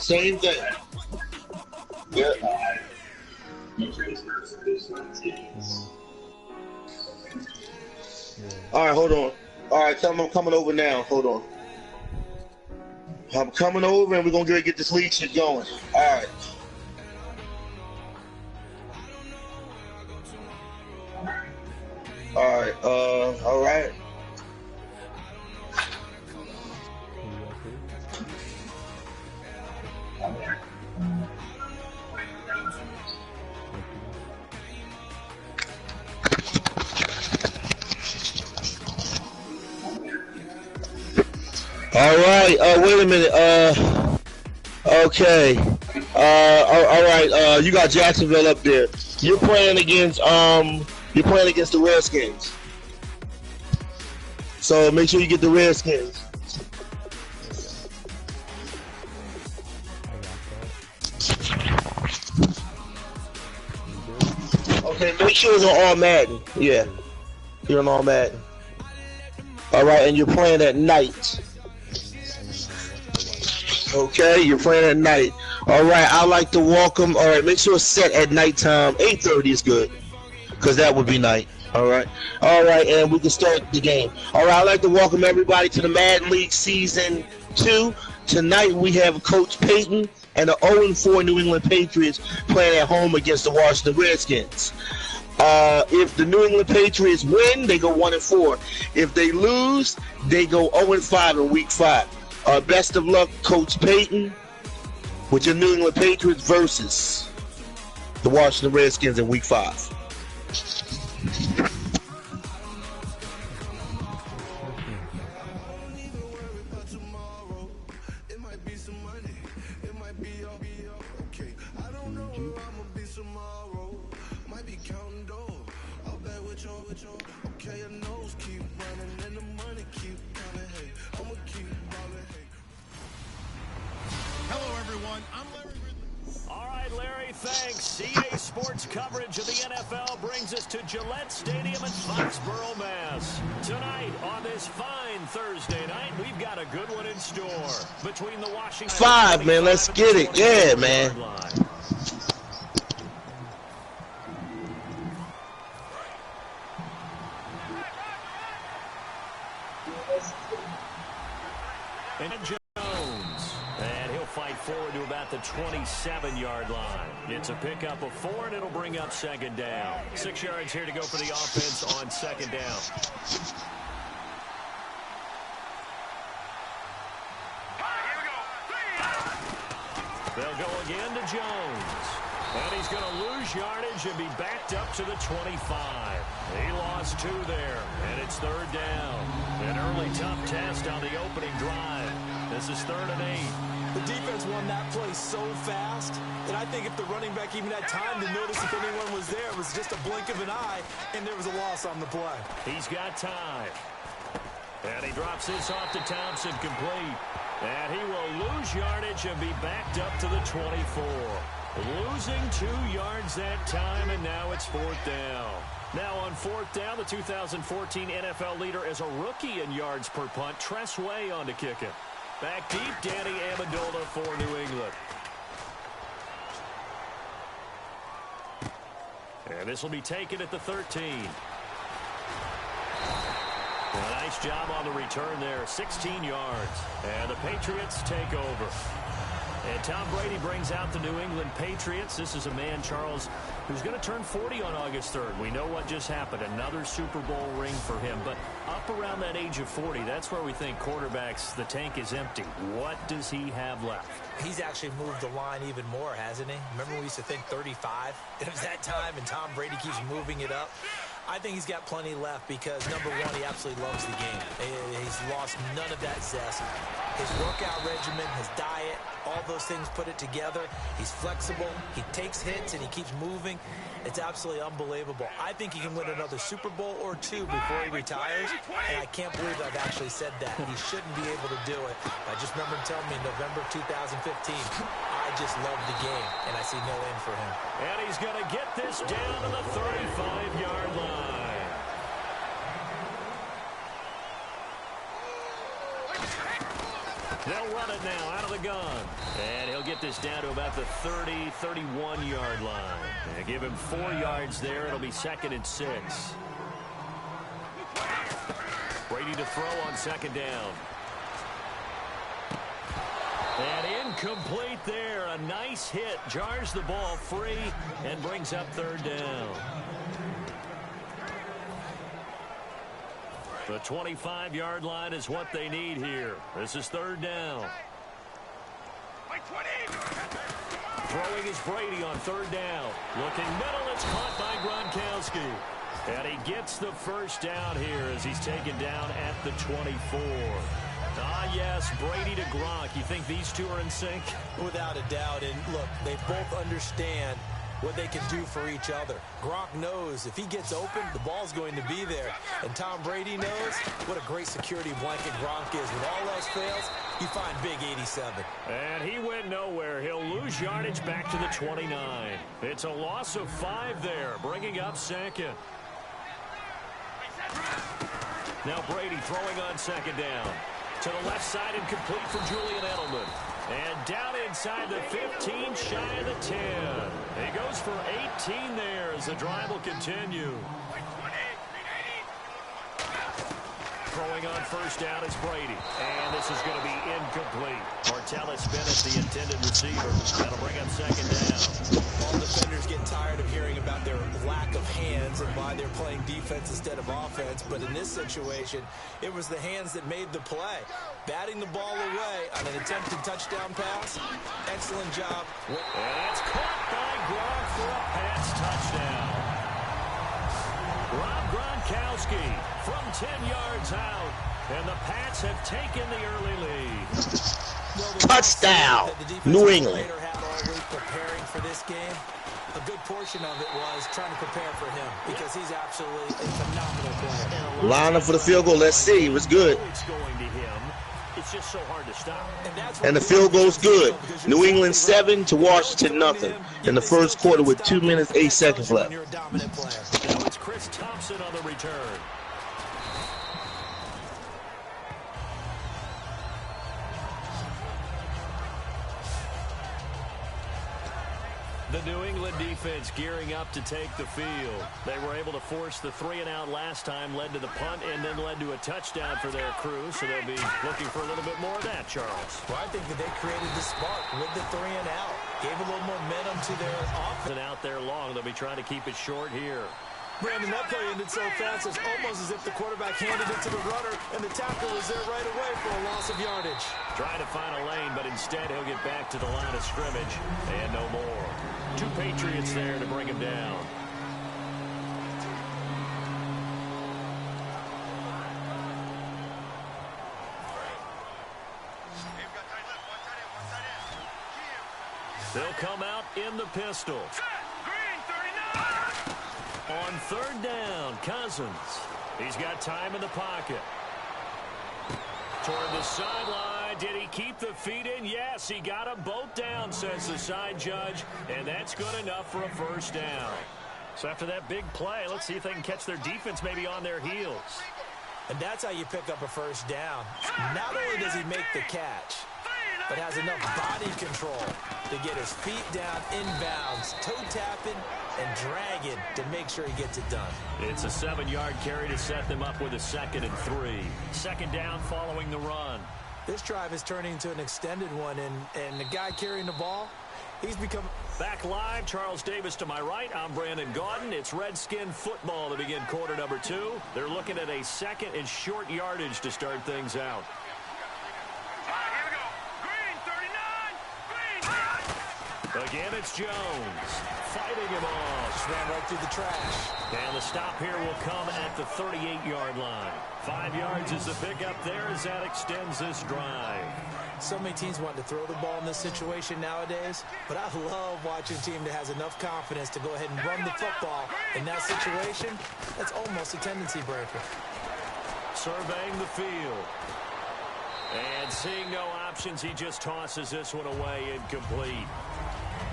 Same thing. Yeah. All right, hold on. All right, tell them I'm coming over now. Hold on. I'm coming over, and we're gonna get this league shit going. All right. All right. All right. All right. Wait a minute. Okay. All right. You got Jacksonville up there. You're playing against the Redskins. So make sure you get the Redskins. Okay, make sure it's on all Madden. Yeah, you're on all Madden. All right, and you're playing at night. Okay, you're playing at night. All right, I like to welcome. All right, make sure it's set at nighttime. 8:30 is good, because that would be night. All right, and we can start the game. All right, I'd like to welcome everybody to the Madden League Season 2. Tonight we have Coach Payton and the 0-4 New England Patriots playing at home against the Washington Redskins. If the New England Patriots win, they go 1-4. If they lose, they go 0-5 in Week 5. Best of luck, Coach Payton, with your New England Patriots versus the Washington Redskins in Week 5. Thanks. CA Sports coverage of the NFL brings us to Gillette Stadium in Foxborough, Mass. Tonight, on this fine Thursday night, we've got a good one in store between the Washington 5, man. Let's get it. Yeah, man. And Jones. And he'll fight forward to about the 27-yard line. It's a pickup of 4, and it'll bring up second down. 6 yards here to go for the offense on second down. They'll go again to Jones. And he's going to lose yardage and be backed up to the 25. He lost 2 there, and it's third down. An early tough test on the opening drive. This is 3rd and 8. The defense won that play so fast that I think if the running back even had time to notice if anyone was there, it was just a blink of an eye, and there was a loss on the play. He's got time. And he drops this off to Thompson, complete. And he will lose yardage and be backed up to the 24. Losing 2 yards that time, and now it's 4th down. Now on 4th down, the 2014 NFL leader as a rookie in yards per punt, Tress Way on to kick it. Back deep, Danny Amendola for New England. And this will be taken at the 13. A nice job on the return there, 16 yards. And the Patriots take over. And Tom Brady brings out the New England Patriots. This is a man, Charles, who's going to turn 40 on August 3rd. We know what just happened. Another Super Bowl ring for him. But up around that age of 40, that's where we think quarterbacks, the tank is empty. What does he have left? He's actually moved the line even more, hasn't he? Remember we used to think 35? It was that time, and Tom Brady keeps moving it up. I think he's got plenty left because, number one, he absolutely loves the game. He's lost none of that zest. His workout regimen, his diet, all those things put it together. He's flexible. He takes hits, and he keeps moving. It's absolutely unbelievable. I think he can win another Super Bowl or 2 before he retires, and I can't believe I've actually said that. He shouldn't be able to do it. I just remember him telling me in November of 2015, I just love the game, and I see no end for him. And he's going to get this down to the 35-yard line. They'll run it now out of the gun. And he'll get get this down to about the 30, 31-yard line. And give him 4 yards there. It'll be 2nd and 6. Brady to throw on 2nd down. And incomplete there. A nice hit. Jars the ball free and brings up 3rd down. The 25-yard line is what they need here. This is 3rd down. Throwing is Brady on 3rd down. Looking middle. It's caught by Gronkowski. And he gets the 1st down here as he's taken down at the 24. Ah, yes, Brady to Gronk. You think these two are in sync? Without a doubt. And look, they both understand what they can do for each other. Gronk knows if he gets open, the ball's going to be there. And Tom Brady knows what a great security blanket Gronk is. When all else fails, you find big 87. And he went nowhere. He'll lose yardage back to the 29. It's a loss of 5 there, bringing up 2nd. Now Brady throwing on 2nd down. To the left side and complete for Julian Edelman. And down inside the 15, shy of the 10. He goes for 18 there as the drive will continue. Throwing on 1st down is Brady. And this is going to be incomplete. Martellus Bennett, the intended receiver. That'll bring up 2nd down. All defenders get tired of hearing about their lack of hands and why they're playing defense instead of offense. But in this situation, it was the hands that made the play. Batting the ball away on an attempted touchdown pass. Excellent job. And that's caught by Gronk for a pass touchdown. Rob Gronkowski from 10 yards out. And the Pats have taken the early lead. Touchdown, New England. Preparing for this game, a good portion of it was trying to prepare for him because he's absolutely a phenomenal player. Line up for the field goal. Let's see. It was good. It's going to him. It's just so hard to stop. And the field goal's good. New England 7 to Washington nothing in the 1st quarter with 2 minutes 8 seconds left. Now it's Chris Thompson on the return. The New England defense gearing up to take the field. They were able to force the 3-and-out last time, led to the punt, and then led to a touchdown for their crew. So they'll be looking for a little bit more of that, Charles. Well, I think that they created the spark with the 3-and-out. Gave a little momentum to their offense. And out there long, they'll be trying to keep it short here. Brandon, that play ended so fast, it's almost as if the quarterback handed it to the runner, and the tackle was there right away for a loss of yardage. Trying to find a lane, but instead he'll get back to the line of scrimmage, and no more. 2 Patriots there to bring him down. They'll come out in the pistol. On 3rd down, Cousins. He's got time in the pocket. Toward the sideline. Did he keep the feet in? Yes, he got them both down, says the side judge. And that's good enough for a 1st down. So after that big play, let's see if they can catch their defense maybe on their heels. And that's how you pick up a 1st down. Not only does he make the catch, but has enough body control to get his feet down inbounds, toe tapping and dragging to make sure he gets it done. It's a 7-yard carry to set them up with a 2nd and 3. 2nd down following the run. This drive is turning into an extended one, and the guy carrying the ball, he's become... Back live, Charles Davis to my right. I'm Brandon Gaudin. It's Redskin football to begin quarter number 2. They're looking at a 2nd and short yardage to start things out. Again, it's Jones fighting him off. Ran right through the trash. And the stop here will come at the 38-yard line. 5 yards is the pickup there as that extends this drive. So many teams want to throw the ball in this situation nowadays, but I love watching a team that has enough confidence to go ahead and run the football. In that situation, that's almost a tendency breaker. Surveying the field. And seeing no options, he just tosses this one away incomplete.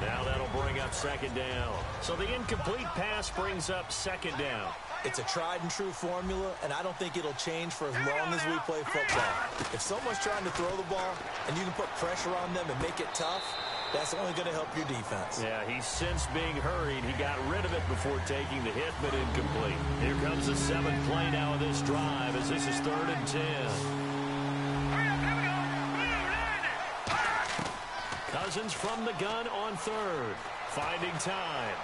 Now that'll bring up 2nd down. So the incomplete pass brings up 2nd down. It's a tried-and-true formula, and I don't think it'll change for as long as we play football. If someone's trying to throw the ball and you can put pressure on them and make it tough, That's only going to help your defense. Yeah, he's since being hurried. He got rid of it before taking the hit, but incomplete. Here comes the 7th play now of this drive as this is 3rd and 10. Cousins from the gun on 3rd. Finding time.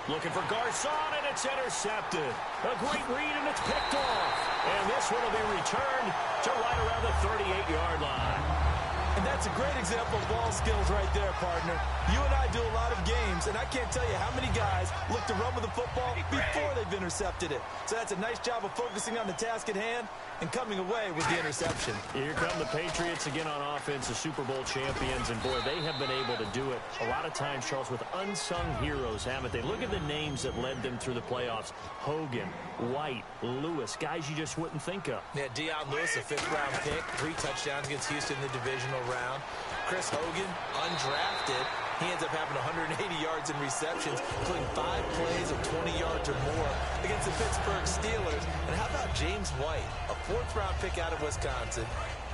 Looking for Garcon, and it's intercepted. A great read, and it's picked off. And this one will be returned to right around the 38-yard line. And that's a great example of ball skills right there, partner. You and I do a lot of games, and I can't tell you how many guys look to run with the football before they've intercepted it. So that's a nice job of focusing on the task at hand and coming away with the interception. Here come the Patriots again on offense, the Super Bowl champions, and boy, they have been able to do it a lot of times, Charles, with unsung heroes, haven't they? Look at the names that led them through the playoffs. Hogan, White, Lewis, guys you just wouldn't think of. Yeah, Deion Lewis, a 5th-round pick, 3 touchdowns against Houston in the divisional round. Chris Hogan, undrafted. He ends up having 180 yards in receptions, including 5 plays of 20 yards or more against the Pittsburgh Steelers. And how about James White, a 4th-round pick out of Wisconsin?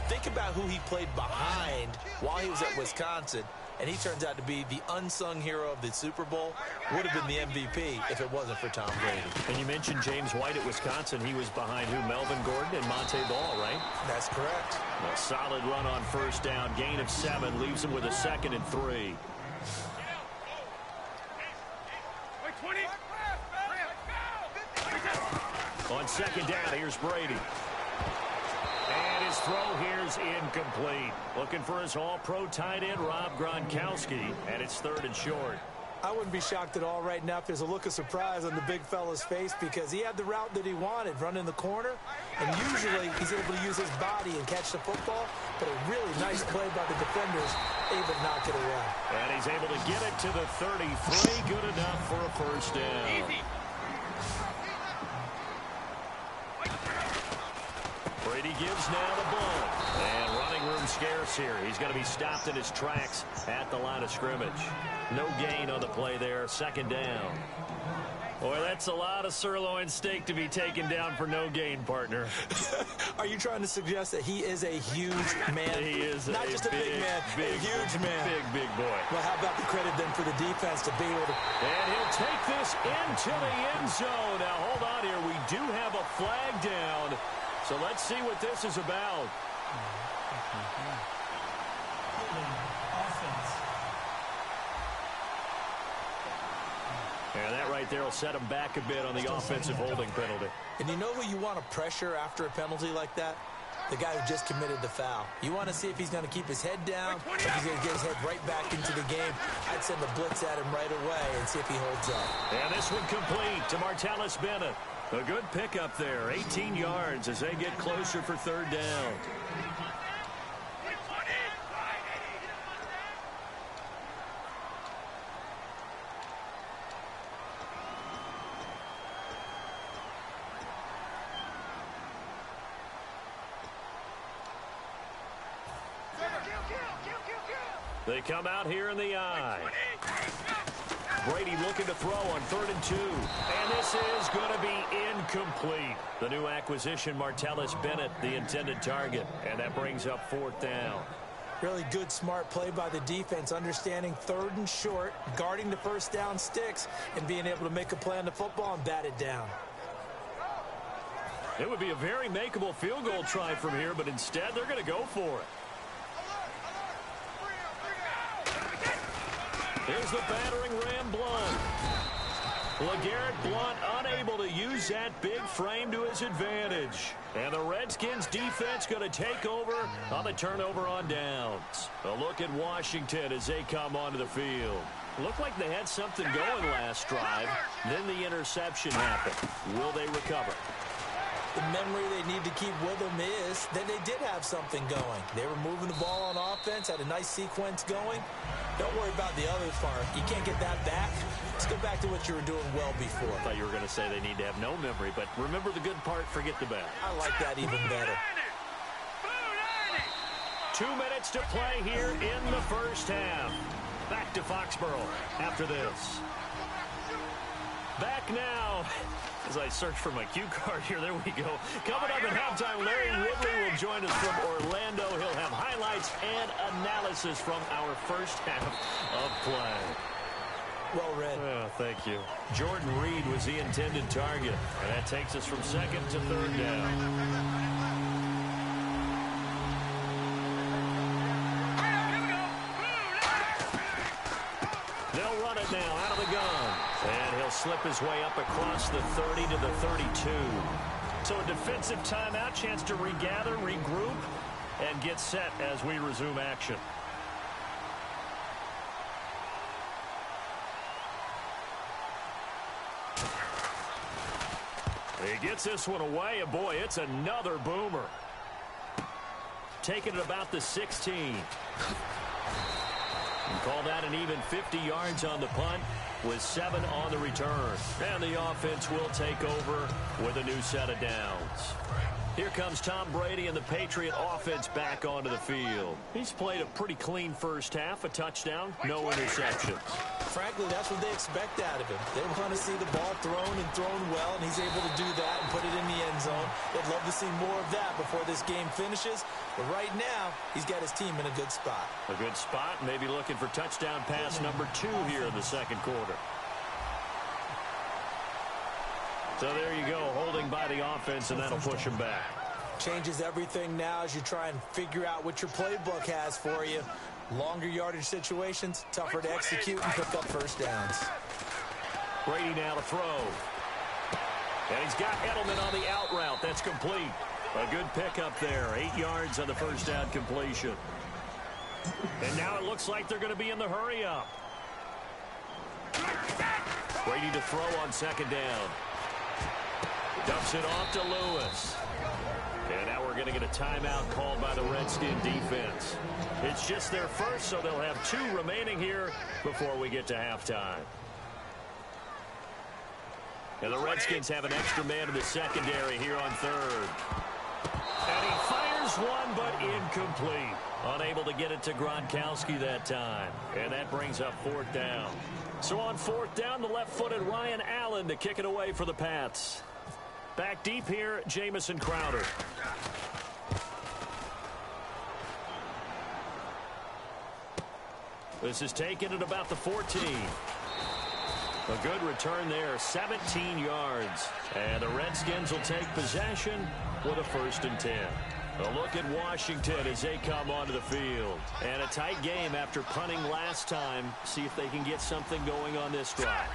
Think about who he played behind while he was at Wisconsin, and he turns out to be the unsung hero of the Super Bowl. Would have been the MVP if it wasn't for Tom Brady. And you mentioned James White at Wisconsin. He was behind who? Melvin Gordon and Monte Ball, right? That's correct. A solid run on 1st down. Gain of 7 leaves him with a 2nd and 3. On 2nd down, here's Brady. And his throw here's incomplete. Looking for his all-pro tight end, Rob Gronkowski, and it's 3rd and short. I wouldn't be shocked at all right now if there's a look of surprise on the big fella's face because he had the route that he wanted, running the corner, and usually he's able to use his body and catch the football, but a really nice play by the defenders, able to knock it away. And he's able to get it to the 33, good enough for a 1st down. Easy. Brady gives now the ball. And running room scarce here. He's going to be stopped in his tracks at the line of scrimmage. No gain on the play there. 2nd down. Boy, that's a lot of sirloin steak to be taken down for no gain, partner. Are you trying to suggest that he is a huge man? He is not just a big man, a huge man. Big boy. Well, how about the credit then for the defense to be able to... And he'll take this into the end zone. Now, hold on here. We do have a flag down. So let's see what this is about. And that right there will set him back a bit on the offensive holding penalty. And you know who you want to pressure after a penalty like that? The guy who just committed the foul. You want to see if he's going to keep his head down, or if he's going to get his head right back into the game. I'd send the blitz at him right away and see if he holds up. And this one complete to Martellus Bennett. A good pickup there, 18 yards as they get closer for 3rd down. They come out here in the eye. Brady looking to throw on 3rd and 2. And this is going to be incomplete. The new acquisition, Martellus Bennett, the intended target. And that brings up 4th down. Really good, smart play by the defense, understanding 3rd and short, guarding the 1st down sticks, and being able to make a play on the football and bat it down. It would be a very makeable field goal try from here, but instead they're going to go for it. Here's the battering ram Blunt. LeGarrette Blunt unable to use that big frame to his advantage. And the Redskins defense going to take over on the turnover on downs. A look at Washington as they come onto the field. Looked like they had something going last drive. Then the interception happened. Will they recover? The memory they need to keep with them is that they did have something going. They were moving the ball on offense, had a nice sequence going. Don't worry about the other part. You can't get that back. Let's go back to what you were doing well before. I thought you were going to say they need to have no memory, but remember the good part, forget the bad. I like that even better. 2 minutes to play here in the 1st half. Back to Foxborough after this. Back now. As I search for my cue card here, there we go. Coming up at halftime, Larry Ridley will join us from Orlando. He'll have highlights and analysis from our first half of play. Well read. Oh, thank you. Jordan Reed was the intended target. And that takes us from second to third down. They'll run it now out of the gun. And he'll slip his way up across the 30 to the 32. So a defensive timeout, chance to regather, regroup, and get set as we resume action. He gets this one away, and boy, it's another boomer. Taking it about the 16. And call that an even 50 yards on the punt with 7 on the return. And the offense will take over with a new set of downs. Here comes Tom Brady and the Patriot offense back onto the field. He's played a pretty clean first half, a touchdown, no interceptions. Frankly, that's what they expect out of him. They want to see the ball thrown and thrown well, and he's able to do that and put it in the end zone. They'd love to see more of that before this game finishes. But right now, he's got his team in a good spot. A good spot, maybe looking for touchdown pass number 2 here in the second quarter. So there you go, holding by the offense, and that'll push him back. Changes everything now as you try and figure out what your playbook has for you. Longer yardage situations, tougher to execute and pick up first downs. Brady now to throw. And he's got Edelman on the out route. That's complete. A good pickup there. 8 yards on the first down completion. And now it looks like they're going to be in the hurry up. Brady to throw on second down. Dumps it off to Lewis. And now we're going to get a timeout called by the Redskin defense. It's just their first, so they'll have 2 remaining here before we get to halftime. And the Redskins have an extra man in the secondary here on third. And he fires one, but incomplete. Unable to get it to Gronkowski that time. And that brings up fourth down. So on fourth down, the left-footed Ryan Allen to kick it away for the Pats. Back deep here, Jamison Crowder. This is taken at about the 14. A good return there, 17 yards. And the Redskins will take possession with a 1st and 10. A look at Washington as they come onto the field. And a tight game after punting last time. See if they can get something going on this drive.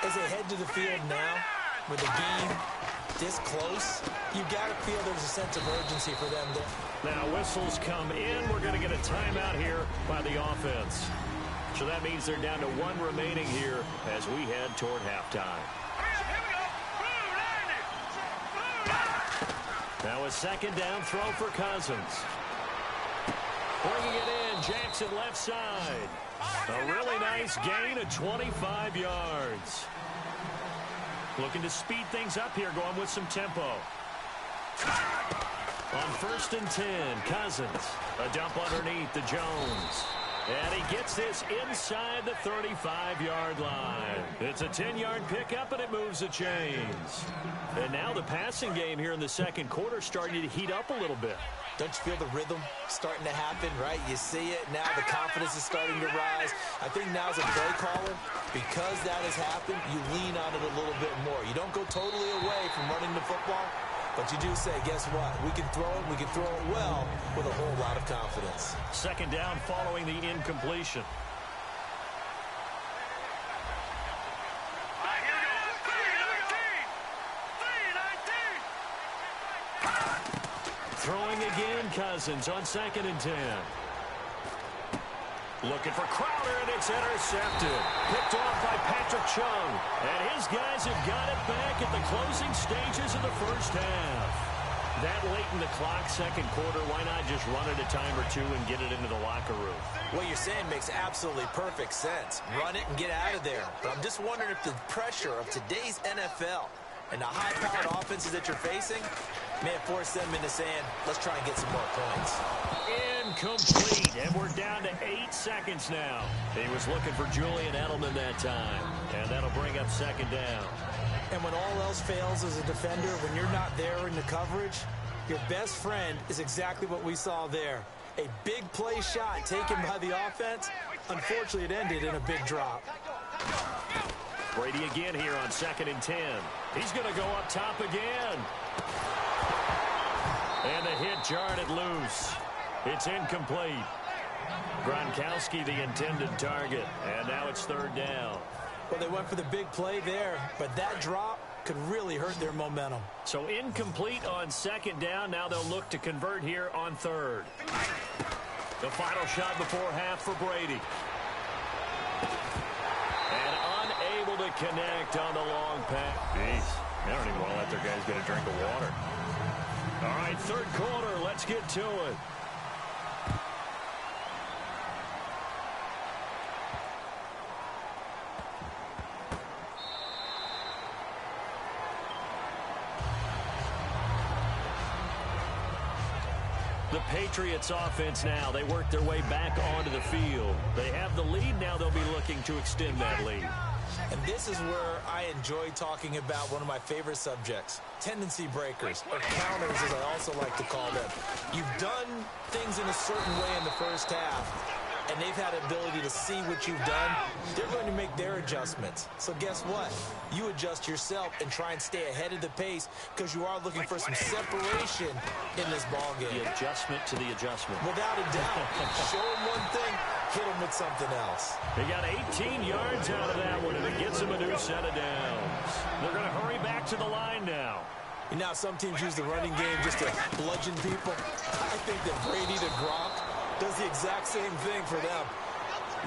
As they head to the field now, with the game this close, you got to feel there's a sense of urgency for them there. Now whistles come in. We're going to get a timeout here by the offense. So that means they're down to 1 remaining here as we head toward halftime. Now a second down throw for Cousins. Bringing it in, Jackson left side. A really nice gain of 25 yards. Looking to speed things up here, going with some tempo. On 1st and 10, Cousins. A dump underneath to Jones. And he gets this inside the 35-yard line. It's a 10-yard pickup, and it moves the chains. And now the passing game here in the second quarter starting to heat up a little bit. Don't you feel the rhythm starting to happen, right? You see it now. The confidence is starting to rise. I think now as a play caller, because that has happened, you lean on it a little bit more. You don't go totally away from running the football, but you do say, guess what? We can throw it. We can throw it well with a whole lot of confidence. Second down following the incompletion. Throwing again, Cousins on 2nd and 10. Looking for Crowder, and it's intercepted. Picked off by Patrick Chung. And his guys have got it back at the closing stages of the first half. That late in the clock, second quarter, why not just run it a time or 2 and get it into the locker room? What you're saying makes absolutely perfect sense. Run it and get out of there. But I'm just wondering if the pressure of today's NFL and the high-powered offenses that you're facing may have forced them into saying, let's try and get some more points. incomplete, and we're down to 8 seconds now. He was looking for Julian Edelman that time, and that'll bring up second down. And when all else fails as a defender, when you're not there in the coverage, your best friend is exactly what we saw there. A big play shot taken by the offense. Unfortunately, it ended in a big drop. Brady again here on 2nd and 10. He's going to go up top again. And the hit jarred it loose. It's incomplete. Gronkowski the intended target. And now it's 3rd down. Well, they went for the big play there, but that drop could really hurt their momentum. So incomplete on 2nd down. Now they'll look to convert here on 3rd. The final shot before half for Brady. And unable to connect on the long pass. Jeez, I don't even want to let their guys get a drink of water. All right, 3rd quarter. Let's get to it. The Patriots offense now. They work their way back onto the field. They have the lead. Now they'll be looking to extend that lead. And this is where I enjoy talking about one of my favorite subjects, tendency breakers, or counters as I also like to call them. You've done things in a certain way in the first half, and they've had the ability to see what you've done. They're going to make their adjustments. So guess what? You adjust yourself and try and stay ahead of the pace because you are looking for some separation in this ballgame. The adjustment to the adjustment. Without a doubt. Show them one thing, hit them with something else. They got 18 yards out of that one, and it gets them a new set of downs. They're going to hurry back to the line now. And now some teams use the running game just to bludgeon people. I think that Brady to Gronk does the exact same thing for them.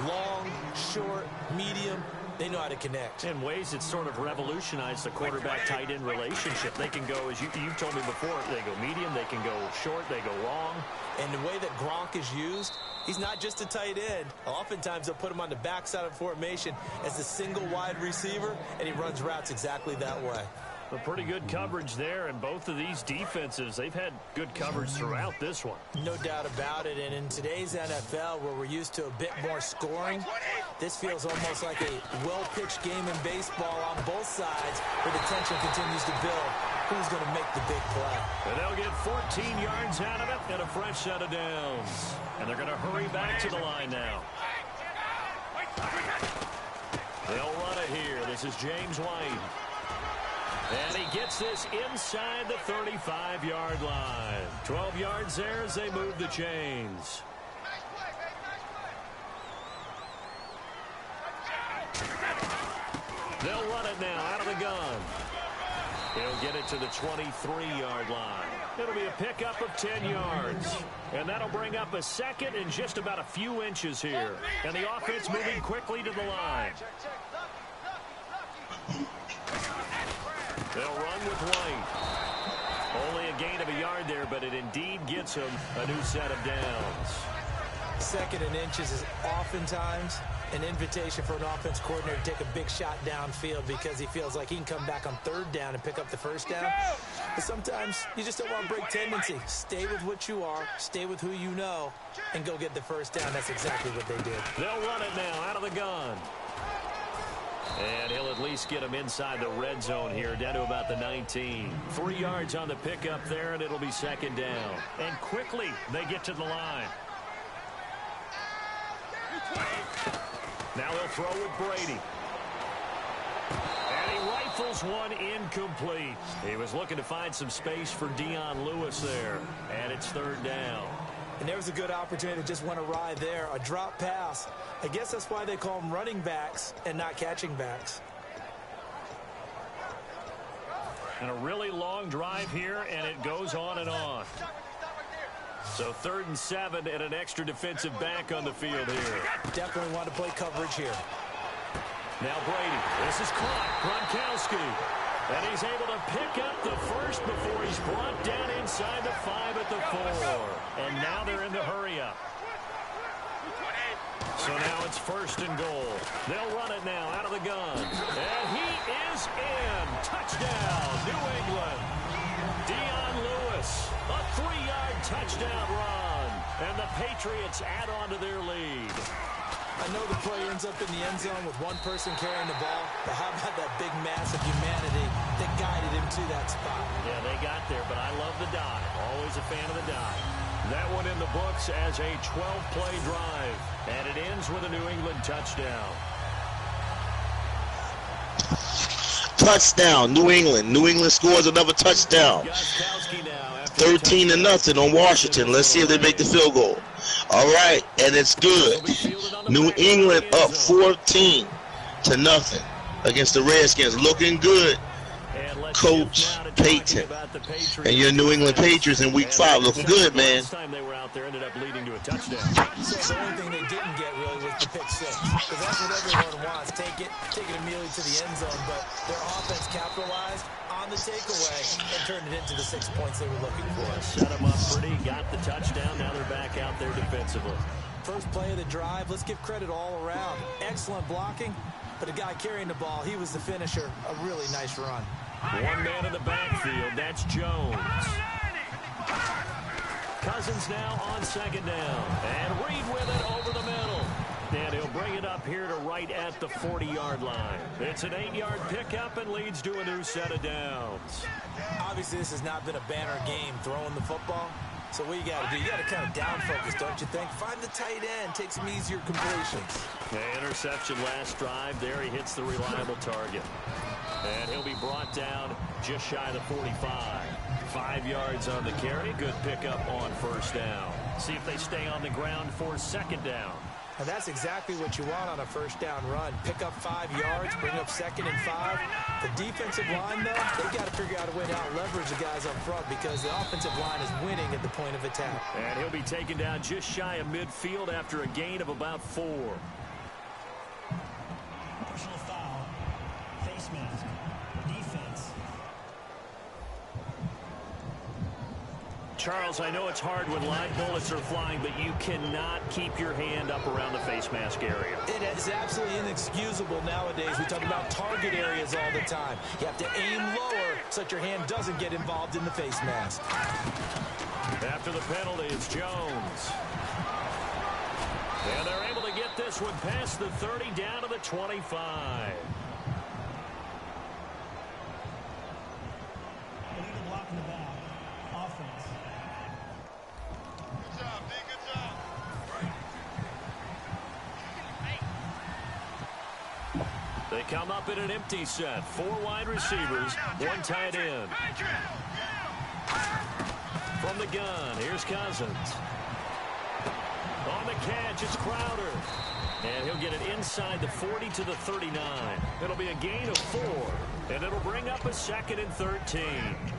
Long, short, medium, they know how to connect. In ways it's sort of revolutionized the quarterback-tight end relationship. They can go, as you've told me before, they go medium, they can go short, they go long. And the way that Gronk is used, he's not just a tight end. Oftentimes they'll put him on the backside of formation as a single wide receiver, and he runs routes exactly that way. A pretty good coverage there, and both of these defenses, they've had good coverage throughout this one. No doubt about it, and in today's NFL, where we're used to a bit more scoring, this feels almost like a well-pitched game in baseball on both sides, where the tension continues to build. Who's going to make the big play? And they'll get 14 yards out of it and a fresh set of downs. And they're going to hurry back to the line now. They'll run it here. This is James White. And he gets this inside the 35-yard line. 12 yards there as they move the chains. They'll run it now out of the gun. He'll get it to the 23-yard line. It'll be a pickup of 10 yards. And that'll bring up a second and just about a few inches here. And the offense moving quickly to the line. They'll run with White. Only a gain of a yard there, but it indeed gets him a new set of downs. Second and inches is oftentimes an invitation for an offense coordinator to take a big shot downfield because he feels like he can come back on 3rd down and pick up the 1st down. But sometimes you just don't want to break tendency. Stay with what you are, stay with who you know, and go get the 1st down. That's exactly what they did. They'll run it now out of the gun. And he'll at least get him inside the red zone here, down to about the 19. 3 yards on the pickup there, and it'll be 2nd down. And quickly, they get to the line. Now they'll throw with Brady. And he rifles one incomplete. He was looking to find some space for Dion Lewis there. And it's 3rd down. And there was a good opportunity that just went awry there. A drop pass. I guess that's why they call them running backs and not catching backs. And a really long drive here, and it goes on and on. So 3rd and 7 and an extra defensive back on the field here. Definitely want to play coverage here. Now Brady. This is caught. Gronkowski. And he's able to pick up the first before he's brought down inside the 5 at the 4. And now they're in the hurry-up. So now it's 1st and goal. They'll run it now out of the gun. And he is in. Touchdown, New England. Dion Lewis, a 3-yard touchdown run. And the Patriots add on to their lead. I know the play ends up in the end zone with one person carrying the ball, but how about that big mass of humanity that guided him to that spot? Yeah, they got there, but I love the dive. Always a fan of the dive. That one in the books as a 12-play drive, and it ends with a New England touchdown. Touchdown, New England. New England scores another touchdown. 13-0 on Washington. Let's see if they make the field goal. All right, and it's good. New England up 14-0 against the Redskins. Looking good, Coach Payton. And your New England Patriots in Week 5 looking good, man. They were out there, ended up leading to a touchdown. So the only thing they didn't get really was the pick six, because that's what everyone wants. Take it immediately to the end zone, but their offense capitalized on the takeaway and turned it into the 6 points they were looking for. Set them up pretty, got the touchdown. Now they're back out there defensively. First play of the drive, let's give credit all around. Excellent blocking, but the guy carrying the ball, he was the finisher. A really nice run. One man in the backfield, that's Jones. Cousins now on second down. And Reed with it over the middle. And he'll bring it up here to right at the 40-yard line. It's an 8-yard pickup and leads to a new set of downs. Obviously, this has not been a banner game throwing the football. So what you got to do, you got to kind of down focus, don't you think? Find the tight end, take some easier completions. Okay, interception last drive. There he hits the reliable target. And he'll be brought down just shy of the 45. 5 yards on the carry. Good pickup on first down. See if they stay on the ground for second down. And that's exactly what you want on a first down run. Pick up 5 yards, bring up 2nd and 5. The defensive line, though, they've got to figure out a way to out-leverage the guys up front because the offensive line is winning at the point of attack. And he'll be taken down just shy of midfield after a gain of about 4. Personal foul, face mask, defense. Charles, I know it's hard when live bullets are flying, but you cannot keep your hand up around the face mask area. It is absolutely inexcusable nowadays. We talk about target areas all the time. You have to aim lower so that your hand doesn't get involved in the face mask. After the penalty, it's Jones. And they're able to get this one past the 30 down to the 25. Illegal block in the back. Offense. Good job, D. Good job. They come up in an empty set. 4 wide receivers, 1 tight end. From the gun, here's Cousins. On the catch, it's Crowder. And he'll get it inside the 40 to the 39. It'll be a gain of 4. And it'll bring up a 2nd and 13.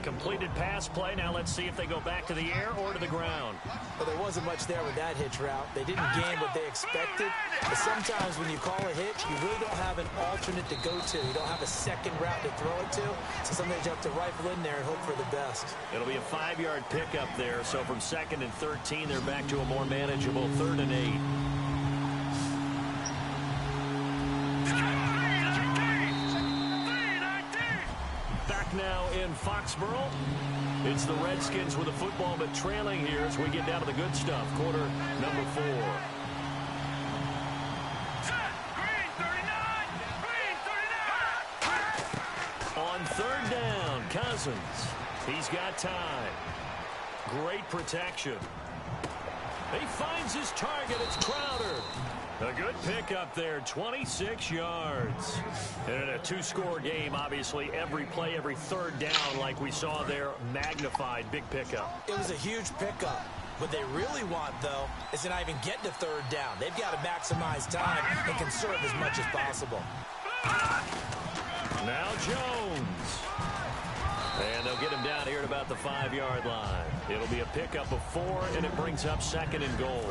Completed pass play. Now let's see if they go back to the air or to the ground. Well, there wasn't much there with that hitch route. They didn't gain what they expected. But sometimes when you call a hitch, you really don't have an alternate to go to. You don't have a second route to throw it to. So sometimes you have to rifle in there and hope for the best. It'll be a 5-yard pickup there. So from 2nd and 13, they're back to a more manageable 3rd and 8. Now in Foxborough, it's the Redskins with the football, but trailing here as we get down to the good stuff. Quarter number 4. On 3rd down, Cousins. He's got time. Great protection. He finds his target. It's Crowder. A good pickup there, 26 yards. And in a 2-score game, obviously, every play, every 3rd down, like we saw there, magnified. Big pickup. It was a huge pickup. What they really want, though, is to not even get to 3rd down. They've got to maximize time and conserve as much as possible. Now Jones. And they'll get him down here at about the 5-yard line. It'll be a pickup of 4, and it brings up 2nd and goal.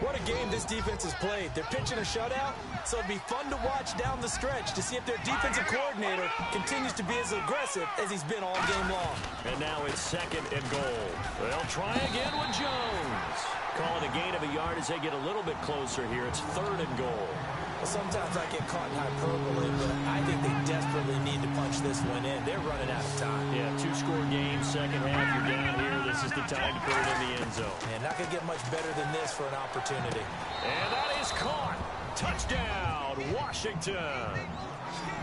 What a game this defense has played. They're pitching a shutout, so it'll be fun to watch down the stretch to see if their defensive coordinator continues to be as aggressive as he's been all game long. And now it's 2nd and goal. They'll try again with Jones. Call it a gain of a yard as they get a little bit closer here. It's 3rd and goal. Well, sometimes I get caught in hyperbole, but I think they desperately need to punch this one in. They're running out of time. Yeah, two-score game, second half, you're down here. This is the time to put it in the end zone. And not going to get much better than this for an opportunity. And that is caught. Touchdown, Washington.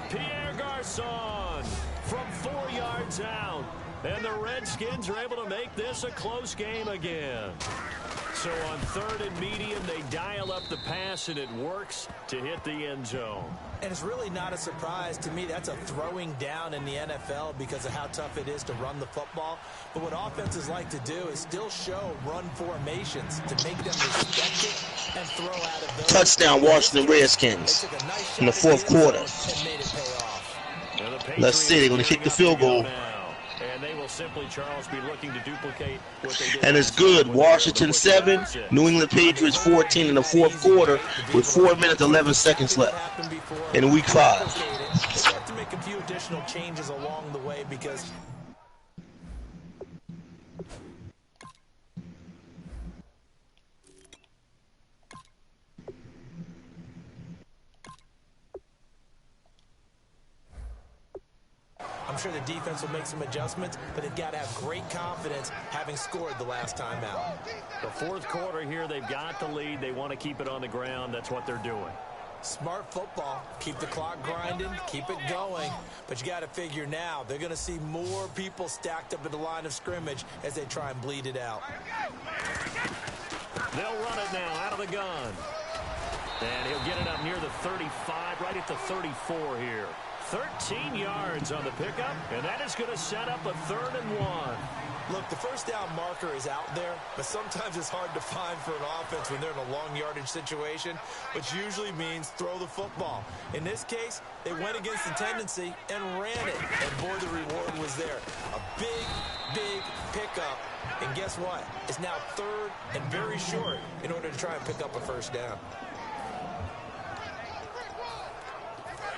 Pierre Garçon from 4 yards out. And the Redskins are able to make this a close game again. So on third and medium, they dial up the pass, and it works to hit the end zone. And it's really not a surprise to me. That's a throwing down in the NFL because of how tough it is to run the football. But what offenses like to do is still show run formations to make them respect it and throw out of those. Touchdown, Washington Redskins in the fourth quarter. And made it pay off. Let's see, they're going to kick the field goal. And they will simply, Charles, be looking to duplicate what they did. And it's good. Washington 7, New England Patriots 14 in the fourth quarter with 4 minutes 11 seconds left in week 5. You have to make a few additional changes along the way because I'm sure the defense will make some adjustments, but they've got to have great confidence having scored the last time out. The fourth quarter here, they've got the lead. They want to keep it on the ground. That's what they're doing. Smart football. Keep the clock grinding, keep it going. But you got to figure now, they're going to see more people stacked up at the line of scrimmage as they try and bleed it out. They'll run it now out of the gun. And he'll get it up near the 35, right at the 34 here. 13 yards on the pickup, and that is going to set up a 3rd and 1. Look, the first down marker is out there, but sometimes it's hard to find for an offense when they're in a long yardage situation, which usually means throw the football. In this case, they went against the tendency and ran it, and boy, the reward was there. A big, big pickup, and guess what? It's now 3rd and very short in order to try and pick up a first down.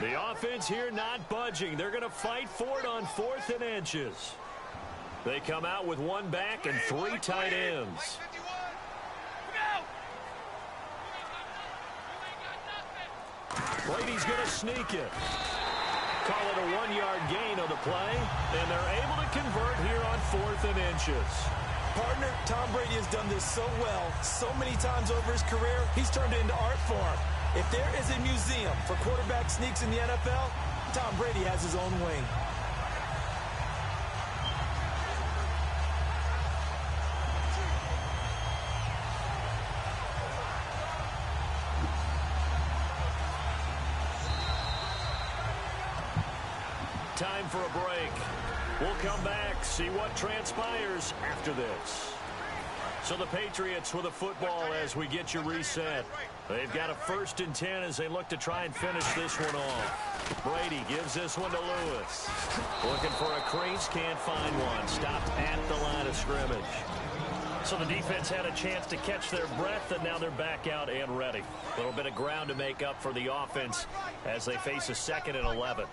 The offense here not budging. They're going to fight for it on 4th and inches. They come out with 1 back and 3 tight ends. Brady's going to sneak it. Call it a 1-yard gain on the play, and they're able to convert here on 4th and inches. Partner, Tom Brady has done this so well, so many times over his career, he's turned it into art form. If there is a museum for quarterback sneaks in the NFL, Tom Brady has his own wing. Time for a break. We'll come back, see what transpires after this. So the Patriots with a football as we get you reset. They've got a 1st and 10 as they look to try and finish this one off. Brady gives this one to Lewis. Looking for a crease, can't find one. Stopped at the line of scrimmage. So the defense had a chance to catch their breath, and now they're back out and ready. A little bit of ground to make up for the offense as they face a 2nd and 11.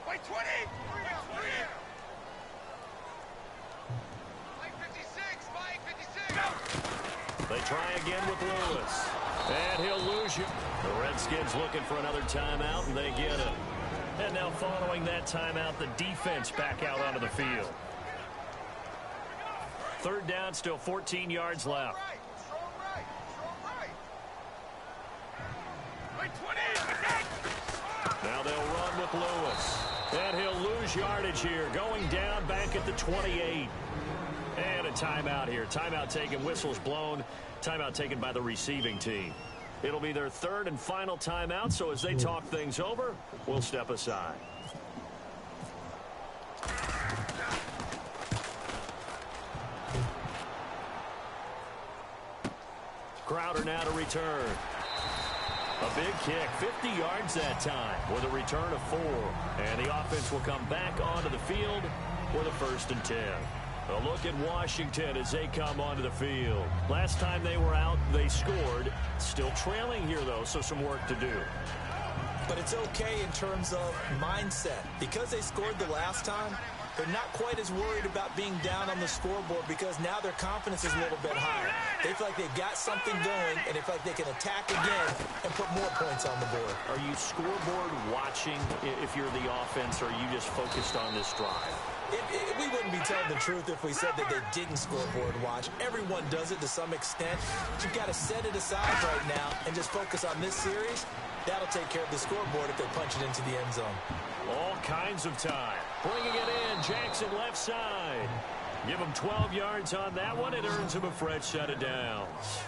Wait, 20! They try again with Lewis. And he'll lose you. The Redskins looking for another timeout, and they get it. And now following that timeout, the defense back out onto the field. 3rd down, still 14 yards left. Now they'll run with Lewis. And he'll lose yardage here, going down back at the 28. And a timeout here. Timeout taken, whistles blown. Timeout taken by the receiving team. It'll be their 3rd and final timeout, so as they talk things over, we'll step aside. Crowder now to return. A big kick, 50 yards that time with a return of 4. And the offense will come back onto the field with a 1st and 10. A look at Washington as they come onto the field. Last time they were out, they scored. Still trailing here, though, so some work to do. But it's okay in terms of mindset. Because they scored the last time, They're not quite as worried about being down on the scoreboard because now their confidence is a little bit higher. They feel like they've got something going, and they feel like they can attack again and put more points on the board. Are you scoreboard watching if you're the offense, or are you just focused on this drive? We wouldn't be telling the truth if we said that they didn't scoreboard watch. Everyone does it to some extent. But you've got to set it aside right now and just focus on this series. That'll take care of the scoreboard if they punch it into the end zone. All kinds of time. Bringing it in, Jackson left side. Give him 12 yards on that one. It earns him a fresh set of downs.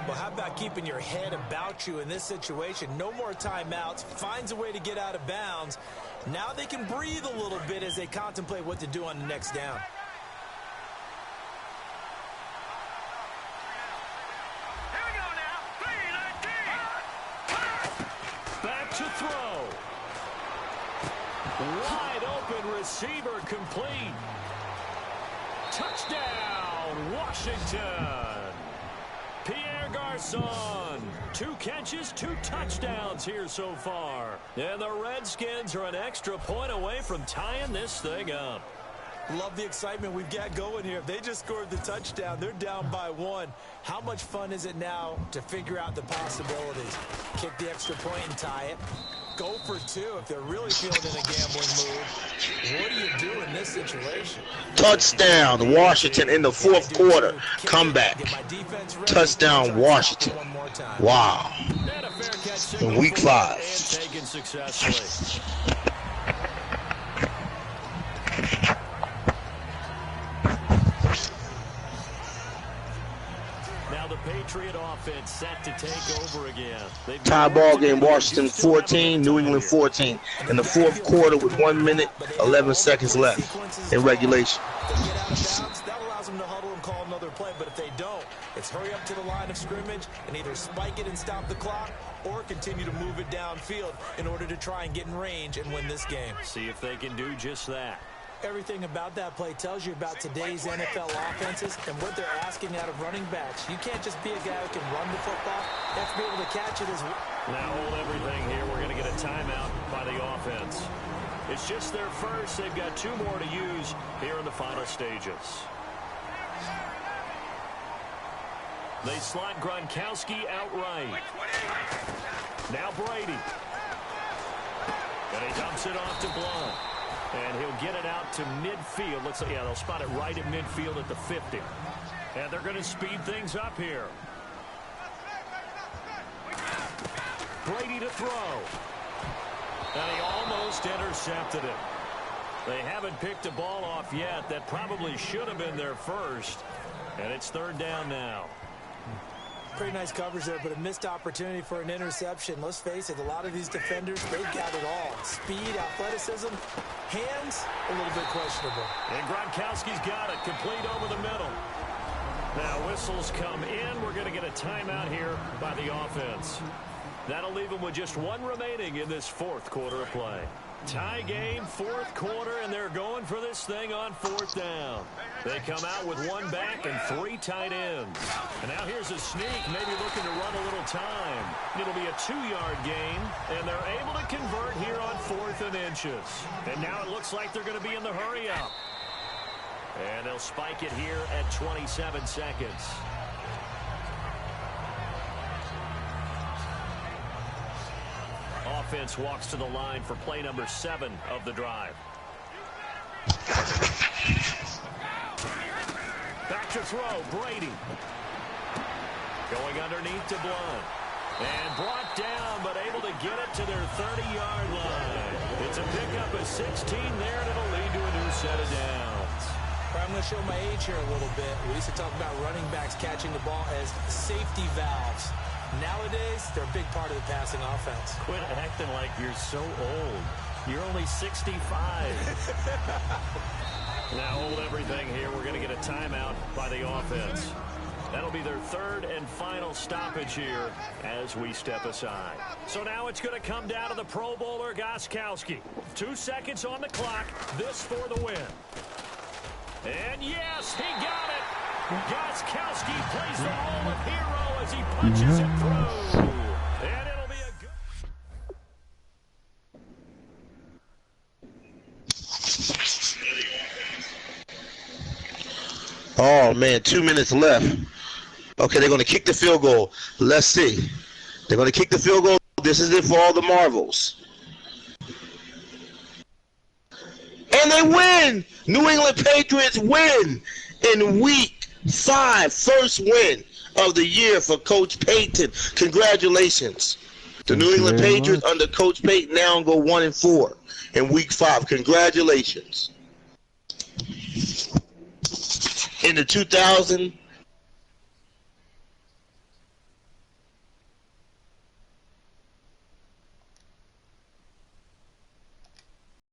Well, how about keeping your head about you in this situation? No more timeouts. Finds a way to get out of bounds. Now they can breathe a little bit as they contemplate what to do on the next down. Here we go now. Back to throw. Wide open receiver complete. Touchdown, Washington. Pierre Garçon. 2 catches, 2 touchdowns here so far. And the Redskins are an extra point away from tying this thing up. Love the excitement we've got going here. If they just scored the touchdown, they're down by 1. How much fun is it now to figure out the possibilities? Kick the extra point and tie it. Go for 2 if they're really feeling in a gambling mood. What do you do in this situation? Touchdown, Washington in the 4th quarter. Comeback. Touchdown, Washington. Wow. In week 5. Patriot offense set to take over again. Tie ball game, Washington 14, New England 14. In the 4th quarter with 1 minute, 11 seconds left in regulation. They get out of bounds, that allows them to huddle and call another play. But if they don't, it's hurry up to the line of scrimmage and either spike it and stop the clock or continue to move it downfield in order to try and get in range and win this game. See if they can do just that. Everything about that play tells you about today's NFL offenses and what they're asking out of running backs. You can't just be a guy who can run the football. You have to be able to catch it as well. Now hold everything here. We're going to get a timeout by the offense. It's just their first. They've got 2 more to use here in the final stages. They slot Gronkowski outright. Now Brady. And he dumps it off to Blunt. And he'll get it out to midfield. Looks like, yeah, they'll spot it right at midfield at the 50. And they're going to speed things up here. Brady to throw. And he almost intercepted it. They haven't picked a ball off yet. That probably should have been their first. And it's 3rd down now. Pretty nice coverage there, but a missed opportunity for an interception. Let's face it, a lot of these defenders, they've got it all. Speed, athleticism, hands, a little bit questionable. And Gronkowski's got it, complete over the middle. Now whistles come in. We're going to get a timeout here by the offense. That'll leave them with just 1 remaining in this 4th quarter of play. Tie game, 4th quarter, and they're going for this thing on 4th down. They come out with 1 back and 3 tight ends. And now here's a sneak, maybe looking to run a little time. It'll be a 2-yard gain, and they're able to convert here on 4th and inches. And now it looks like they're going to be in the hurry-up. And they'll spike it here at 27 seconds. Offense walks to the line for play number 7 of the drive. Back to throw, Brady. Going underneath to Blunt. And brought down, but able to get it to their 30-yard line. It's a pickup of 16 there, and it'll lead to a new set of downs. I'm going to show my age here a little bit. We used to talk about running backs catching the ball as safety valves. Nowadays, they're a big part of the passing offense. Quit acting like you're so old. You're only 65. Now hold everything here. We're going to get a timeout by the offense. That'll be their 3rd and final stoppage here as we step aside. So now it's going to come down to the Pro Bowler, Gronkowski. 2 seconds on the clock. This for the win. And yes, he got it. Gronkowski plays the role of hero as he punches it through. And it'll be a good... Oh, man, 2 minutes left. Okay, they're going to kick the field goal. Let's see. They're going to kick the field goal. This is it for all the marbles. And they win! New England Patriots win in week 5. First win of the year for Coach Payton. Congratulations. The New England Patriots under Coach Payton now go 1-4 in week 5. Congratulations. In the